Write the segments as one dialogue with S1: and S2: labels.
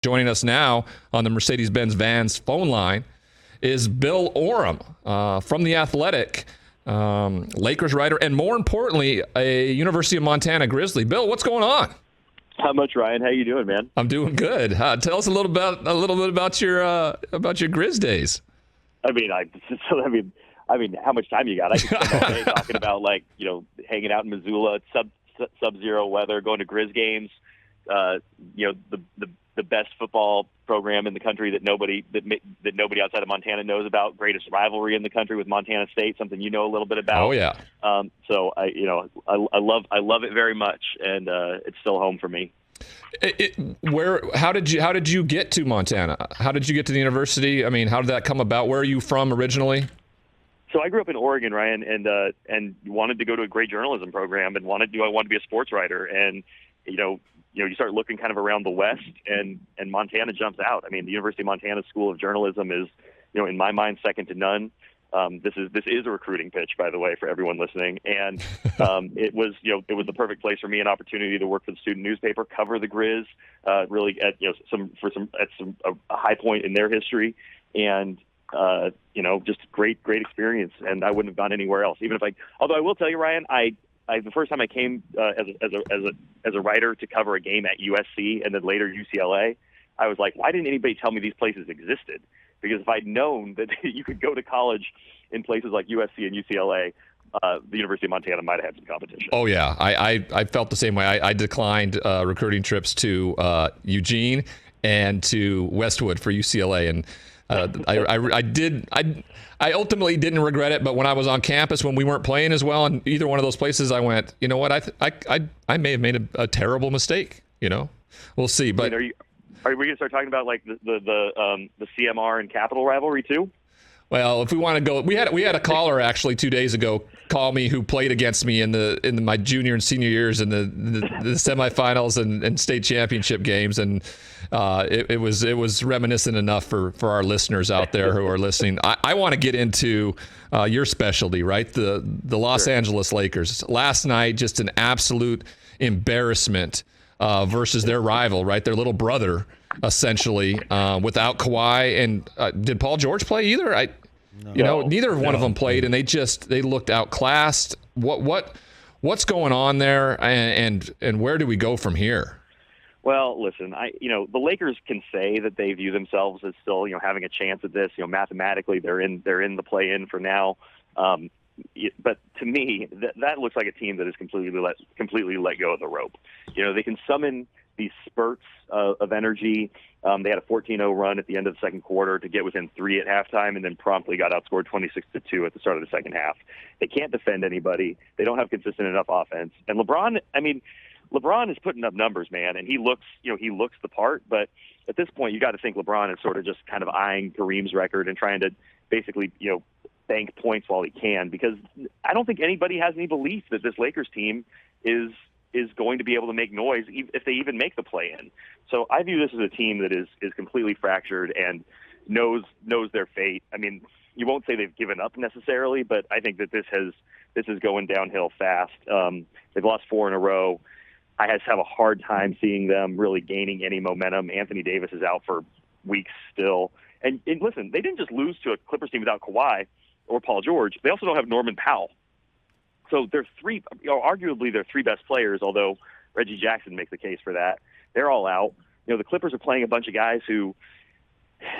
S1: Joining us now on the Mercedes-Benz Vans phone line is Bill Oram from The Athletic, Lakers writer, and more importantly, a University of Montana Grizzly. Bill, what's going on?
S2: How much, Ryan? How you doing, man?
S1: I'm doing good. Tell us a little bit about your Grizz days.
S2: I mean, how much time you got? I could spend all day talking about hanging out in Missoula, sub-zero weather, going to Grizz games. The best football program in the country that nobody outside of Montana knows about. Greatest rivalry in the country with Montana State, something you know a little bit about.
S1: Oh yeah.
S2: So I love it very much, and it's still home for me.
S1: How did you get to Montana? How did you get to the university? I mean, how did that come about? Where are you from originally?
S2: So I grew up in Oregon, Ryan, and wanted to go to a great journalism program, and wanted to be a sports writer, and you start looking kind of around the West, and Montana jumps out. I mean, the University of Montana School of Journalism is, in my mind, second to none. This is a recruiting pitch, by the way, for everyone listening. And it was the perfect place for me, an opportunity to work for the student newspaper, cover the Grizz, really at a high point in their history, and just great experience. And I wouldn't have gone anywhere else, although I will tell you, Ryan, the first time I came as a writer to cover a game at USC and then later UCLA, I was like, why didn't anybody tell me these places existed? Because if I'd known that you could go to college in places like USC and UCLA, the University of Montana might have had some competition.
S1: Oh yeah, I felt the same way. I declined recruiting trips to Eugene and to Westwood for UCLA, and I ultimately didn't regret it, but when I was on campus, when we weren't playing as well in either one of those places, I went, you know what, I may have made a terrible mistake. We'll see. But
S2: are we going to start talking about like the CMR and Capital rivalry too?
S1: Well, if we want to go, we had a caller actually 2 days ago call me who played against me in my junior and senior years in the semifinals and state championship games, and it was reminiscent enough for our listeners out there who are listening. I want to get into your specialty, right? The Los Angeles Lakers last night, just an absolute embarrassment versus their rival, right? Their little brother, essentially, without Kawhi. And did Paul George play either? Neither one of them played, and they looked outclassed. What's going on there, and where do we go from here?
S2: Well, listen, the Lakers can say that they view themselves as still, having a chance at this. Mathematically, they're in the play-in for now. But to me, that looks like a team that is completely let go of the rope. They can summon these spurts of energy. They had a 14-0 run at the end of the second quarter to get within 3 at halftime, and then promptly got outscored 26-2 at the start of the second half. They can't defend anybody. They don't have consistent enough offense. And LeBron is putting up numbers, man, and he looks the part. But at this point, you got to think LeBron is sort of just kind of eyeing Kareem's record and trying to basically, bank points while he can, because I don't think anybody has any belief that this Lakers team is going to be able to make noise if they even make the play-in. So I view this as a team that is completely fractured and knows their fate. I mean, you won't say they've given up necessarily, but I think that this is going downhill fast. They've lost 4 in a row. I just have a hard time seeing them really gaining any momentum. Anthony Davis is out for weeks still. And listen, they didn't just lose to a Clippers team without Kawhi or Paul George. They also don't have Norman Powell. So they're arguably their 3 best players, although Reggie Jackson makes the case for that. They're all out. The Clippers are playing a bunch of guys who,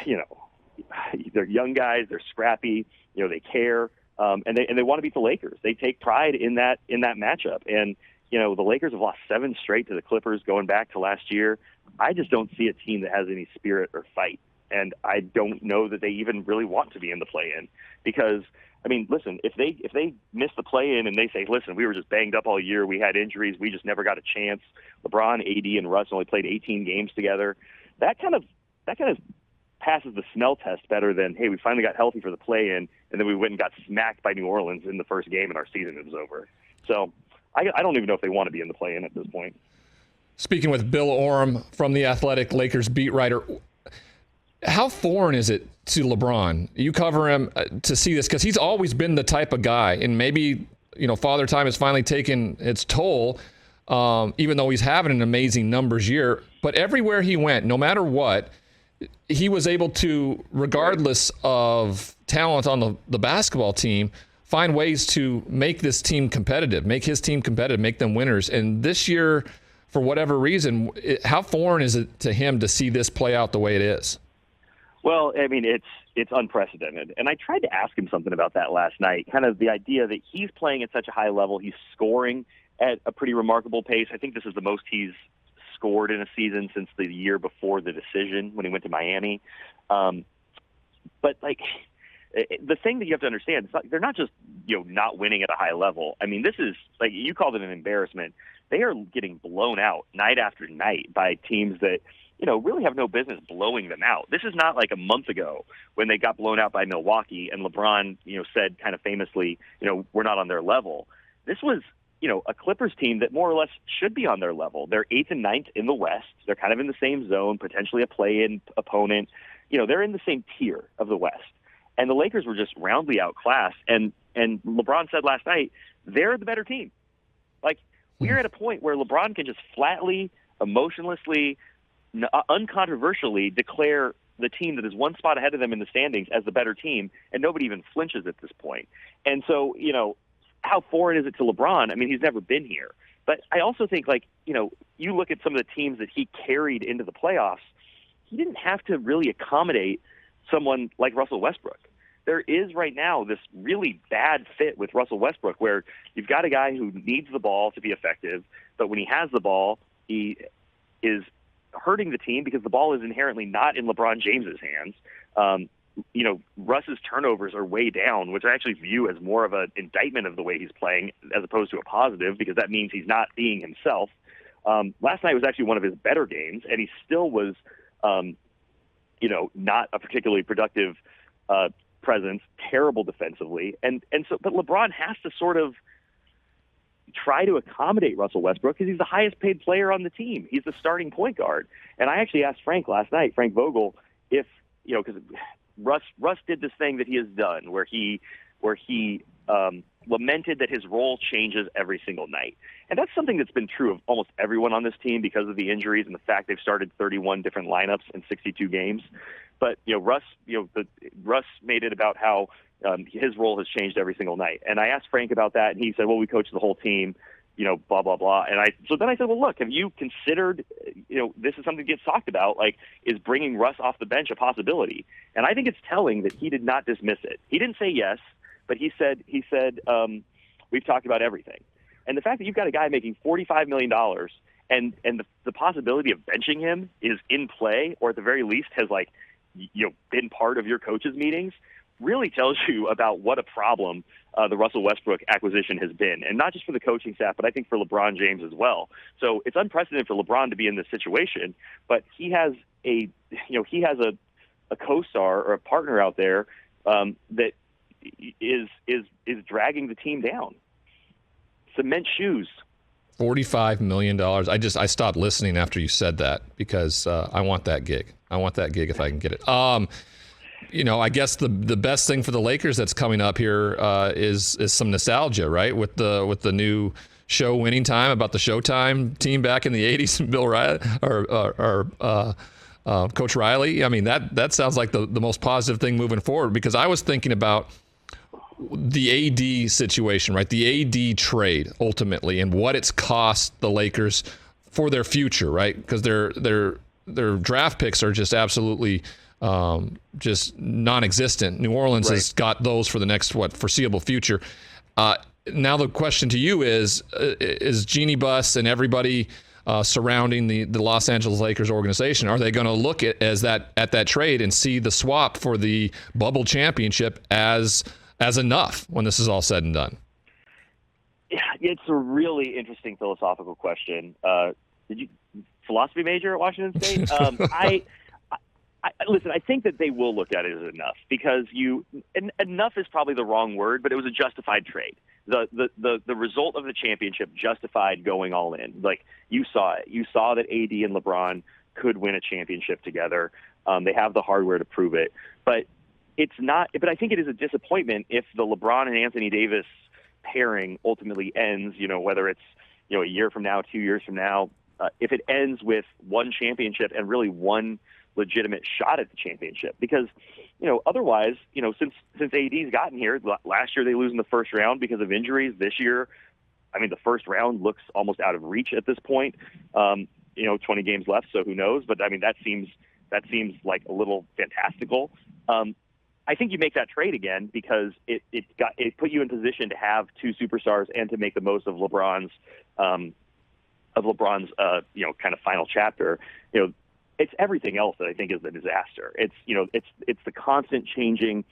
S2: they're young guys, they're scrappy, they care, and they want to beat the Lakers. They take pride in that matchup. And, the Lakers have lost 7 straight to the Clippers going back to last year. I just don't see a team that has any spirit or fight. And I don't know that they even really want to be in the play-in, because, listen, if they miss the play-in and they say, listen, we were just banged up all year, we had injuries, we just never got a chance. LeBron, AD, and Russ only played 18 games together. That kind of passes the smell test better than, hey, we finally got healthy for the play-in, and then we went and got smacked by New Orleans in the first game and our season was over. So I don't even know if they want to be in the play-in at this point.
S1: Speaking with Bill Oram from The Athletic, Lakers beat writer, how foreign is it to LeBron? You cover him to see this, because he's always been the type of guy, and maybe, Father Time has finally taken its toll, even though he's having an amazing numbers year. But everywhere he went, no matter what, he was able to, regardless of talent on the basketball team, find ways to make this team competitive, make his team competitive, make them winners. And this year, for whatever reason, how foreign is it to him to see this play out the way it is?
S2: Well, I mean, it's unprecedented. And I tried to ask him something about that last night, kind of the idea that he's playing at such a high level, he's scoring at a pretty remarkable pace. I think this is the most he's scored in a season since the year before the decision when he went to Miami. But, like, the thing that you have to understand, they're not just, not winning at a high level. I mean, this is, like, you called it an embarrassment. They are getting blown out night after night by teams that, really have no business blowing them out. This is not like a month ago when they got blown out by Milwaukee and LeBron, said kind of famously, we're not on their level. This was, a Clippers team that more or less should be on their level. They're 8th and 9th in the West. They're kind of in the same zone, potentially a play-in opponent. They're in the same tier of the West. And the Lakers were just roundly outclassed. And LeBron said last night, they're the better team. Like, we're at a point where LeBron can just flatly, emotionlessly, uncontroversially declare the team that is one spot ahead of them in the standings as the better team, and nobody even flinches at this point. And so, how foreign is it to LeBron? I mean, he's never been here. But I also think, you look at some of the teams that he carried into the playoffs, he didn't have to really accommodate someone like Russell Westbrook. There is right now this really bad fit with Russell Westbrook where you've got a guy who needs the ball to be effective, but when he has the ball, he is hurting the team because the ball is inherently not in LeBron James's hands. Russ's turnovers are way down, which I actually view as more of an indictment of the way he's playing as opposed to a positive, because that means he's not being himself. Last night was actually one of his better games, and he still was, not a particularly productive presence, terrible defensively. But LeBron has to sort of try to accommodate Russell Westbrook because he's the highest paid player on the team. He's the starting point guard. And I actually asked Frank last night, Frank Vogel, if, because Russ did this thing that he has done where he lamented that his role changes every single night. And that's something that's been true of almost everyone on this team because of the injuries and the fact they've started 31 different lineups in 62 games. But, Russ made it about how his role has changed every single night. And I asked Frank about that, and he said, well, we coach the whole team, blah, blah, blah. So then I said, well, look, have you considered, this is something that gets talked about, like, is bringing Russ off the bench a possibility? And I think it's telling that he did not dismiss it. He didn't say yes, but he said, we've talked about everything. And the fact that you've got a guy making $45 million and the possibility of benching him is in play, or at the very least has, like, been part of your coaches' meetings, really tells you about what a problem the Russell Westbrook acquisition has been, and not just for the coaching staff, but I think for LeBron James as well. So it's unprecedented for LeBron to be in this situation, but he has a co-star or a partner out there that is dragging the team down. Cement shoes.
S1: $45 million. I stopped listening after you said that because I want that gig. I want that gig if I can get it. I guess the best thing for the Lakers that's coming up here is some nostalgia, right? With the new show Winning Time about the Showtime team back in the 80s and Bill Riley or Coach Riley. I mean, that sounds like the most positive thing moving forward, because I was thinking about the AD situation, right? The AD trade ultimately, and what it's cost the Lakers for their future, right? Because their draft picks are just absolutely just non-existent. New Orleans has got those for the next foreseeable future. Now the question to you is Jeannie Buss and everybody surrounding the Los Angeles Lakers organization, are they going to look at that trade and see the swap for the bubble championship as enough when this is all said and done?
S2: Yeah, it's a really interesting philosophical question. Did you philosophy major at Washington State? Listen, I think that they will look at it as enough, because enough is probably the wrong word, but it was a justified trade. The result of the championship justified going all in. Like, you saw it. You saw that AD and LeBron could win a championship together. They have the hardware to prove it, but it's not. But I think it is a disappointment if the LeBron and Anthony Davis pairing ultimately ends. Whether it's a year from now, 2 years from now, if it ends with one championship and really one legitimate shot at the championship. Because, otherwise, since AD's gotten here, last year they lose in the first round because of injuries. This year, the first round looks almost out of reach at this point. 20 games left, so who knows? But that seems like a little fantastical. I think you make that trade again because it put you in position to have two superstars and to make the most of LeBron's kind of final chapter. It's everything else that I think is the disaster. It's the constant changing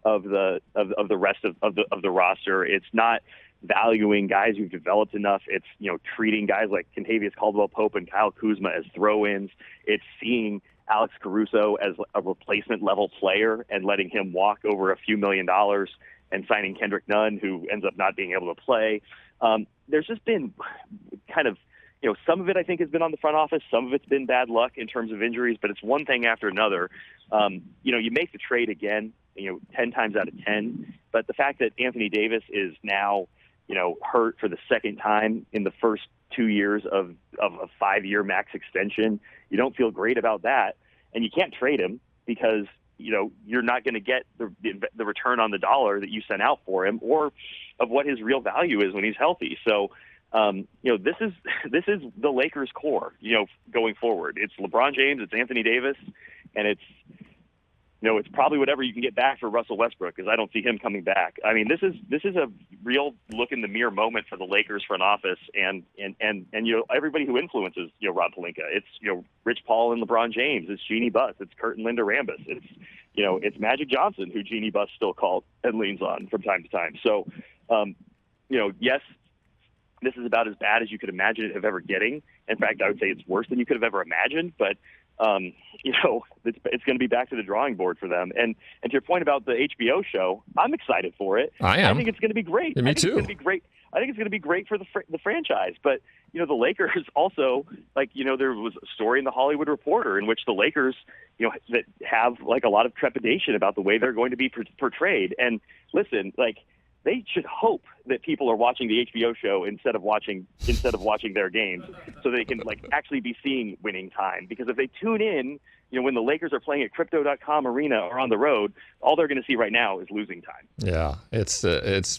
S2: of the rest of the roster. It's not valuing guys who've developed enough. It's treating guys like Kentavious Caldwell-Pope and Kyle Kuzma as throw-ins. It's seeing Alex Caruso as a replacement level player and letting him walk over a few $1 million and signing Kendrick Nunn, who ends up not being able to play. There's just been kind of, some of it I think has been on the front office. Some of it's been bad luck in terms of injuries, but it's one thing after another. You make the trade again, 10 times out of 10. But the fact that Anthony Davis is now, hurt for the second time in the first 2 years of a 5-year max extension, you don't feel great about that. And you can't trade him because, you're not going to get the return on the dollar that you sent out for him or of what his real value is when he's healthy. So, this is the Lakers core, going forward. It's LeBron James, it's Anthony Davis, and it's probably whatever you can get back for Russell Westbrook, because I don't see him coming back. This is a real look in the mirror moment for the Lakers front office and everybody who influences Rob Pelinka. It's Rich Paul and LeBron James. It's Jeannie Buss. It's Kurt and Linda Rambis. It's Magic Johnson, who Jeannie Buss still calls and leans on from time to time. So, yes, this is about as bad as you could imagine it of ever getting. In fact, I would say it's worse than you could have ever imagined. But it's going to be back to the drawing board for them. And to your point about the HBO show, I'm excited for it.
S1: I am.
S2: I think it's going to be great.
S1: Me too.
S2: It's going to be great. I think it's going to be great for the franchise. But the Lakers also, there was a story in the Hollywood Reporter in which the Lakers, that have a lot of trepidation about the way they're going to be portrayed. And listen, they should hope that people are watching the HBO show instead of watching their games, so they can actually be seeing winning time. Because if they tune in, when the Lakers are playing at Crypto.com Arena or on the road, all they're going to see right now is losing time.
S1: Yeah, it's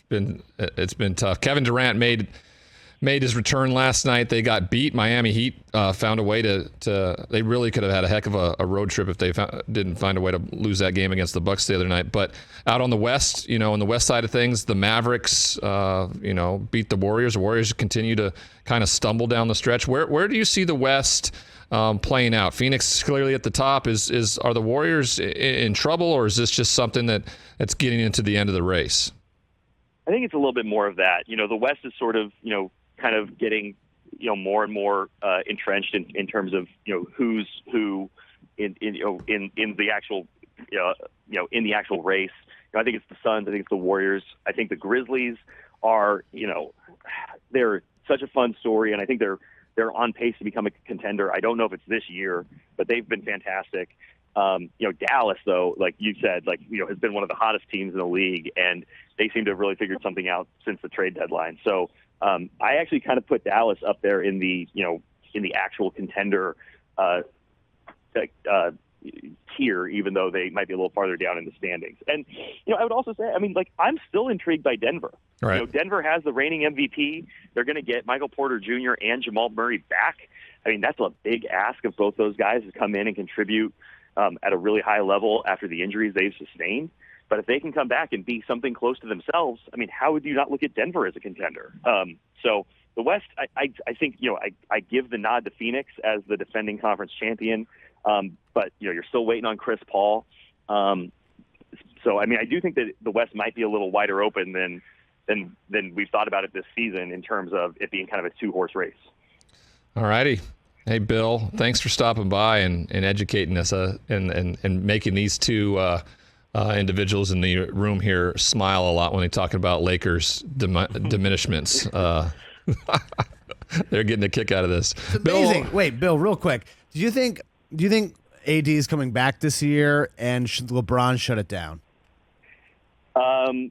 S1: been tough. Kevin Durant made his return last night. They got beat. Miami Heat found a way to. They really could have had a heck of a road trip if they didn't find a way to lose that game against the Bucks the other night. But out on the West, on the West side of things, the Mavericks, beat the Warriors. The Warriors continue to kind of stumble down the stretch. Where do you see the West playing out? Phoenix clearly at the top. Are the Warriors in trouble, or is this just something that's getting into the end of the race?
S2: I think it's a little bit more of that. The West is sort of, kind of getting, more and more entrenched in terms of, who's who in the actual, in the actual race. I think it's the Suns. I think it's the Warriors. I think the Grizzlies are, they're such a fun story, and I think they're on pace to become a contender. I don't know if it's this year, but they've been fantastic. Dallas, though, like you said, has been one of the hottest teams in the league, and they seem to have really figured something out since the trade deadline. So I actually kind of put Dallas up there in the actual contender tier, even though they might be a little farther down in the standings. And I would also say, I'm still intrigued by Denver.
S1: Right.
S2: Denver has the reigning MVP. They're going to get Michael Porter Jr. and Jamal Murray back. That's a big ask of both those guys to come in and contribute at a really high level after the injuries they've sustained. But if they can come back and be something close to themselves, how would you not look at Denver as a contender? So the West, I think, I give the nod to Phoenix as the defending conference champion. But, you're still waiting on Chris Paul. So, I do think that the West might be a little wider open than we've thought about it this season in terms of it being kind of a 2-horse race.
S1: All righty. Hey, Bill, thanks for stopping by and educating us and making these two individuals in the room here smile a lot when they're talking about Lakers diminishments. They're getting a kick out of this.
S3: It's amazing. Wait, Bill, real quick. Do you think AD is coming back this year, and should LeBron shut it down?
S2: I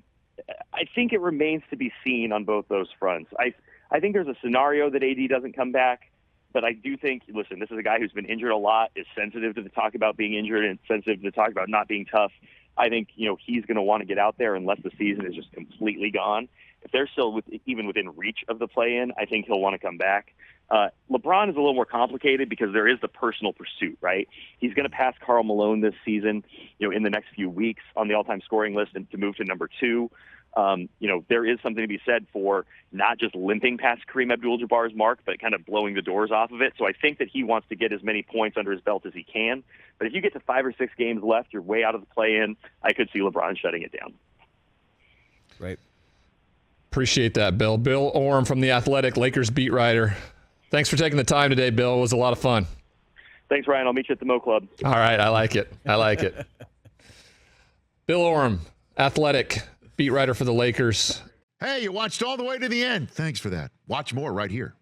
S2: think it remains to be seen on both those fronts. I think there's a scenario that AD doesn't come back. But I do think, listen, this is a guy who's been injured a lot, is sensitive to the talk about being injured and sensitive to the talk about not being tough. I think, he's going to want to get out there unless the season is just completely gone. If they're still even within reach of the play-in, I think he'll want to come back. LeBron is a little more complicated because there is the personal pursuit, right? He's going to pass Karl Malone this season, in the next few weeks on the all-time scoring list and to move to number 2. There is something to be said for not just limping past Kareem Abdul-Jabbar's mark, but kind of blowing the doors off of it. So I think that he wants to get as many points under his belt as he can. But if you get to 5 or 6 games left, you're way out of the play-in, I could see LeBron shutting it down.
S3: Right.
S1: Appreciate that, Bill. Bill Oram from The Athletic, Lakers beat writer. Thanks for taking the time today, Bill. It was a lot of fun.
S2: Thanks, Ryan. I'll meet you at the Mo Club.
S1: All right. I like it. Bill Oram, Athletic, beat writer for the Lakers.
S4: Hey, you watched all the way to the end. Thanks for that. Watch more right here.